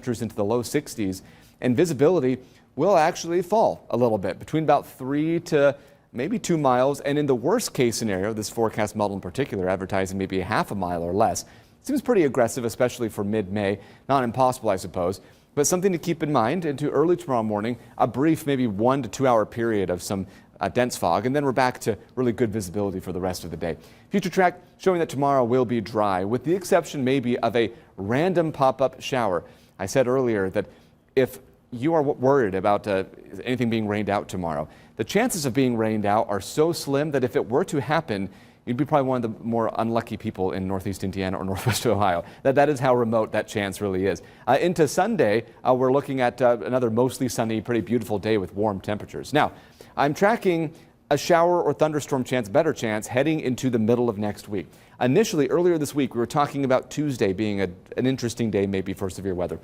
temperatures into the low 60s, and visibility will actually fall a little bit, between about 3 to maybe 2 miles. And in the worst case scenario, this forecast model in particular advertising maybe a half a mile or less. Seems pretty aggressive, especially for mid-May. Not impossible, I suppose, but something to keep in mind. Into early tomorrow morning, a brief maybe 1 to 2 hour period of some dense fog, and then we're back to really good visibility for the rest of the day. Future track showing that tomorrow will be dry, with the exception maybe of a random pop-up shower. I said earlier that if you are worried about anything being rained out tomorrow, the chances of being rained out are so slim that if it were to happen, you'd be probably one of the more unlucky people in Northeast Indiana or Northwest Ohio. That is how remote that chance really is. Into Sunday, we're looking at another mostly sunny, pretty beautiful day with warm temperatures. Now, I'm tracking a shower or thunderstorm chance, better chance, heading into the middle of next week. Initially, earlier this week, we were talking about Tuesday being an interesting day maybe for severe weather.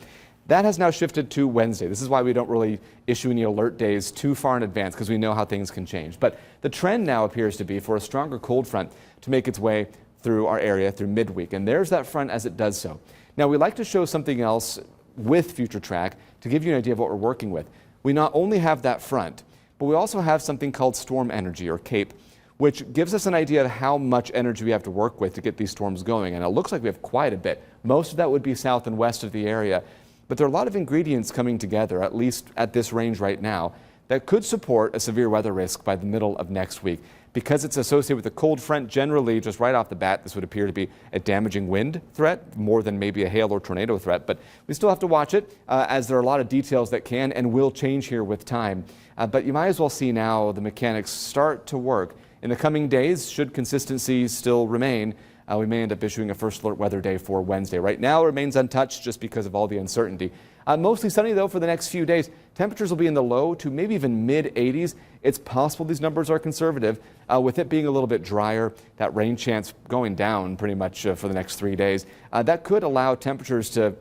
That has now shifted to Wednesday. This is why we don't really issue any alert days too far in advance, because we know how things can change. But the trend now appears to be for a stronger cold front to make its way through our area through midweek. And there's that front as it does so. Now, we like to show something else with Future Track to give you an idea of what we're working with. We not only have that front, but we also have something called storm energy, or CAPE, which gives us an idea of how much energy we have to work with to get these storms going. And it looks like we have quite a bit. Most of that would be south and west of the area. But there are a lot of ingredients coming together, at least at this range right now, that could support a severe weather risk by the middle of next week. Because it's associated with a cold front, generally, just right off the bat, this would appear to be a damaging wind threat more than maybe a hail or tornado threat. But we still have to watch it, as there are a lot of details that can and will change here with time. But you might as well see now the mechanics start to work. In the coming days, should consistency still remain, we may end up issuing a first alert weather day for Wednesday. Right now, it remains untouched just because of all the uncertainty. Mostly sunny, though, for the next few days. Temperatures will be in the low to maybe even mid-80s. It's possible these numbers are conservative. With it being a little bit drier, that rain chance going down pretty much for the next 3 days, that could allow temperatures to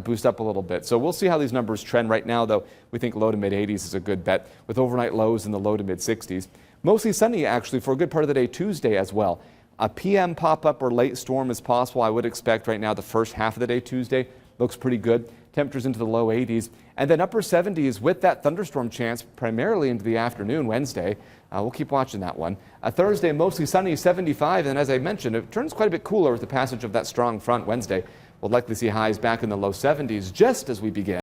boost up a little bit. So we'll see how these numbers trend. Right now, though, we think low to mid-80s is a good bet, with overnight lows in the low to mid-60s. Mostly sunny, actually, for a good part of the day Tuesday as well. A PM pop-up or late storm is possible. I would expect right now the first half of the day Tuesday looks pretty good. Temperatures into the low 80s, and then upper 70s with that thunderstorm chance primarily into the afternoon Wednesday. We'll keep watching that one. Thursday, mostly sunny, 75, and as I mentioned, it turns quite a bit cooler with the passage of that strong front Wednesday. We'll likely see highs back in the low 70s just as we begin.